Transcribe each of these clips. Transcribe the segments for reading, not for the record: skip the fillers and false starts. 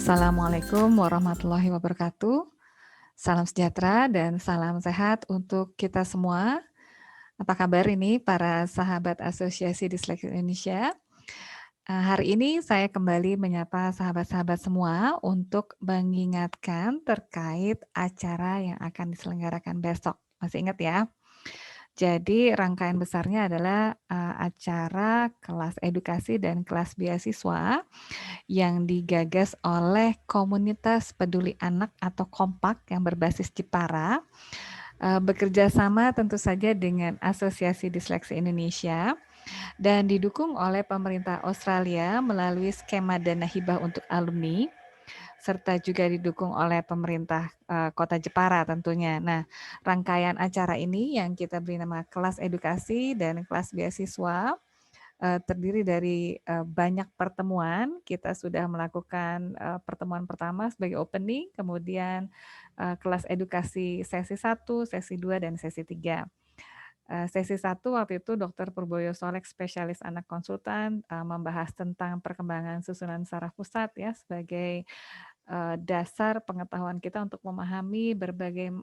Assalamualaikum warahmatullahi wabarakatuh. Salam sejahtera dan salam sehat untuk kita semua. Apa kabar ini para sahabat Asosiasi Disleksia Indonesia? Hari ini saya kembali menyapa sahabat-sahabat semua untuk mengingatkan terkait acara yang akan diselenggarakan besok. Masih ingat ya? Jadi rangkaian besarnya adalah, acara kelas edukasi dan kelas beasiswa yang digagas oleh Komunitas Peduli Anak atau Kompak yang berbasis Jepara, bekerja sama tentu saja dengan Asosiasi Disleksia Indonesia dan didukung oleh pemerintah Australia melalui skema dana hibah untuk alumni, serta juga didukung oleh pemerintah Kota Jepara tentunya. Nah, rangkaian acara ini yang kita beri nama kelas edukasi dan kelas beasiswa terdiri dari banyak pertemuan. Kita sudah melakukan pertemuan pertama sebagai opening, kemudian kelas edukasi sesi 1, sesi 2, dan sesi 3. Sesi 1 waktu itu Dr. Purboyo Solek, spesialis anak konsultan, membahas tentang perkembangan susunan saraf pusat ya sebagai dasar pengetahuan kita untuk memahami berbagai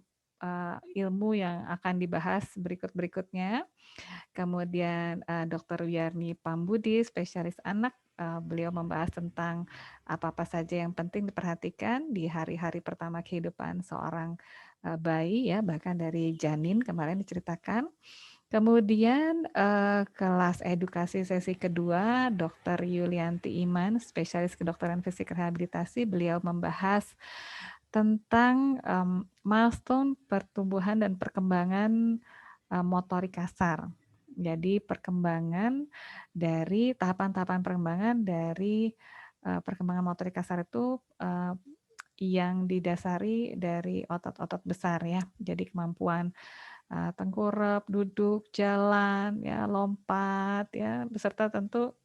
ilmu yang akan dibahas berikut-berikutnya. Kemudian Dr. Wiyarni Pambudi, spesialis anak, beliau membahas tentang apa-apa saja yang penting diperhatikan di hari-hari pertama kehidupan seorang bayi ya, bahkan dari janin kemarin diceritakan. Kemudian kelas edukasi sesi kedua, Dr. Yulianti Iman, spesialis kedokteran fisik rehabilitasi, beliau membahas tentang milestone pertumbuhan dan perkembangan motorik kasar. Jadi perkembangan dari tahapan-tahapan perkembangan dari perkembangan motorik kasar itu yang didasari dari otot-otot besar ya. Jadi kemampuan tengkurap, duduk, jalan, ya, lompat, ya, beserta tentu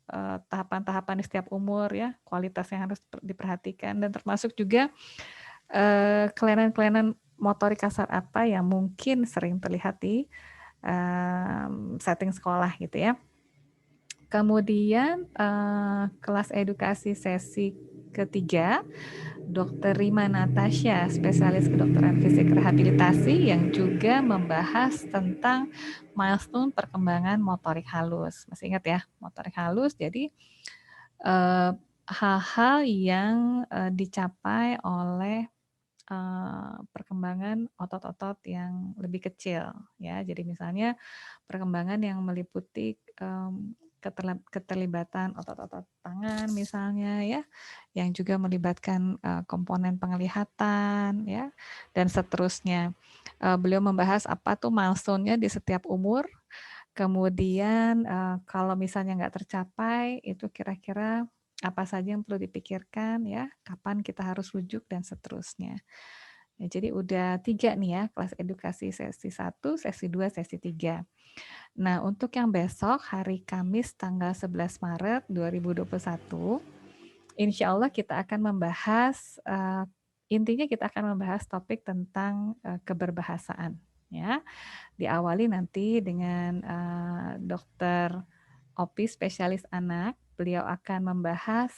tahapan-tahapan di setiap umur ya, kualitas yang harus diperhatikan dan termasuk juga kelainan-kelainan motorik kasar apa yang mungkin sering terlihat di setting sekolah gitu ya. Kemudian kelas edukasi sesi ketiga, Dr. Rima Natasha, spesialis kedokteran fisik rehabilitasi yang juga membahas tentang milestone perkembangan motorik halus. Masih ingat ya, motorik halus. Jadi hal-hal yang dicapai oleh perkembangan otot-otot yang lebih kecil ya. Jadi misalnya perkembangan yang meliputi keterlibatan otot-otot tangan misalnya ya, yang juga melibatkan komponen penglihatan ya, dan seterusnya. Beliau membahas apa tuh milestone-nya di setiap umur. Kemudian kalau misalnya nggak tercapai, itu kira-kira apa saja yang perlu dipikirkan ya, kapan kita harus rujuk dan seterusnya. Ya, jadi udah 3 nih ya, kelas edukasi sesi 1, sesi 2, sesi 3. Nah, untuk yang besok hari Kamis tanggal 11 Maret 2021, insya Allah kita akan membahas, intinya kita akan membahas topik tentang keberbahasaan. Ya, diawali nanti dengan Dokter Opi, spesialis anak. Beliau akan membahas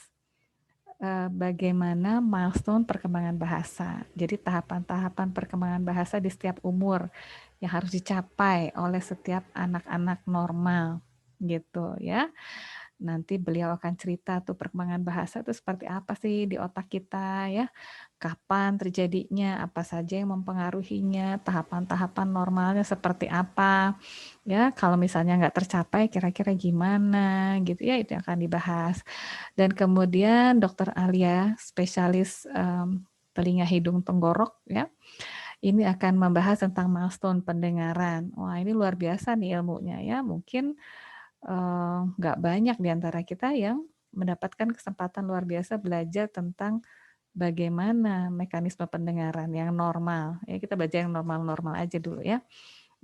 bagaimana milestone perkembangan bahasa. Jadi tahapan-tahapan perkembangan bahasa di setiap umur yang harus dicapai oleh setiap anak-anak normal gitu ya. Nanti beliau akan cerita tuh perkembangan bahasa itu seperti apa sih di otak kita ya. Kapan terjadinya, apa saja yang mempengaruhinya, tahapan-tahapan normalnya seperti apa. Ya, kalau misalnya nggak tercapai kira-kira gimana gitu ya, itu yang akan dibahas. Dan kemudian Dokter Alia, spesialis telinga hidung tenggorok ya. Ini akan membahas tentang milestone pendengaran. Wah, ini luar biasa nih ilmunya ya. Mungkin nggak banyak di antara kita yang mendapatkan kesempatan luar biasa belajar tentang bagaimana mekanisme pendengaran yang normal. Ya, kita baca yang normal-normal aja dulu ya.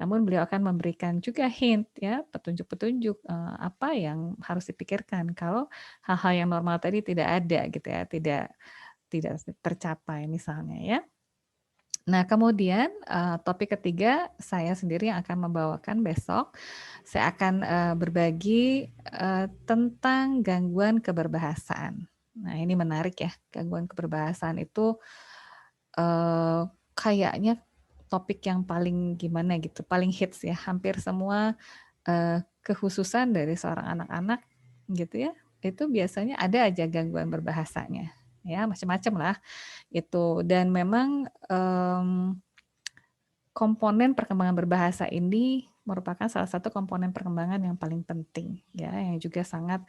Namun beliau akan memberikan juga hint ya, petunjuk-petunjuk apa yang harus dipikirkan kalau hal-hal yang normal tadi tidak ada gitu ya, tidak tercapai misalnya ya. Nah, kemudian topik ketiga saya sendiri yang akan membawakan besok. Saya akan berbagi tentang gangguan keberbahasaan. Nah, ini menarik ya, gangguan keberbahasaan itu kayaknya topik yang paling gimana gitu, paling hits ya, hampir semua kekhususan dari seorang anak-anak gitu ya, itu biasanya ada aja gangguan berbahasanya, ya macam-macam lah itu. Dan memang komponen perkembangan berbahasa ini merupakan salah satu komponen perkembangan yang paling penting ya, yang juga sangat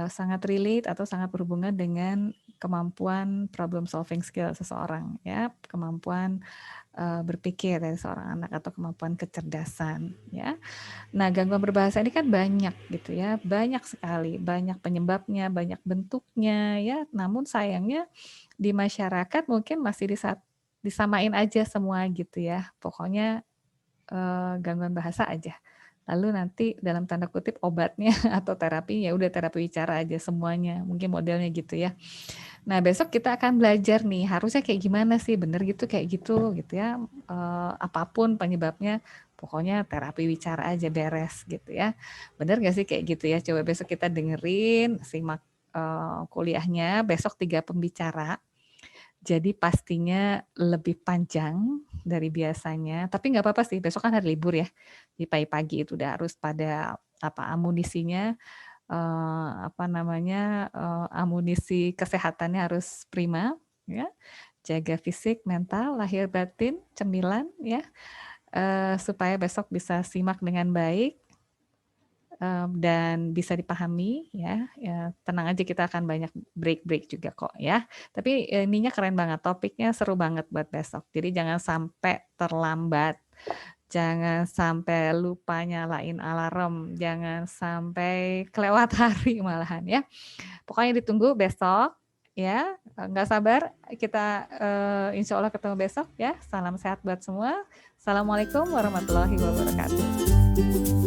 sangat relate atau sangat berhubungan dengan kemampuan problem solving skill seseorang ya, kemampuan berpikir dari seorang anak atau kemampuan kecerdasan ya. Nah, gangguan berbahasa ini kan banyak gitu ya, banyak sekali, banyak penyebabnya, banyak bentuknya ya. Namun sayangnya di masyarakat mungkin masih disamain aja semua gitu ya. Pokoknya gangguan bahasa aja. Lalu nanti dalam tanda kutip obatnya atau terapi ya udah terapi bicara aja semuanya. Mungkin modelnya gitu ya. Nah, besok kita akan belajar nih, harusnya kayak gimana sih, bener gitu kayak gitu ya. Apapun penyebabnya, pokoknya terapi bicara aja beres gitu ya. Bener gak sih kayak gitu ya? Coba besok kita dengerin, simak kuliahnya, besok 3 pembicara. Jadi pastinya lebih panjang dari biasanya, tapi nggak apa-apa sih, besok kan hari libur ya. Di pagi-pagi itu udah harus pada amunisinya amunisi kesehatannya harus prima ya, jaga fisik, mental, lahir batin, cemilan ya, supaya besok bisa simak dengan baik, dan bisa dipahami ya, tenang aja kita akan banyak break-break juga kok ya. Tapi ininya keren banget, topiknya seru banget buat besok. Jadi jangan sampai terlambat. Jangan sampai lupa nyalain alarm, jangan sampai kelewat hari malahan ya. Pokoknya ditunggu besok ya, nggak sabar kita insya Allah ketemu besok ya. Salam sehat buat semua. Assalamualaikum warahmatullahi wabarakatuh.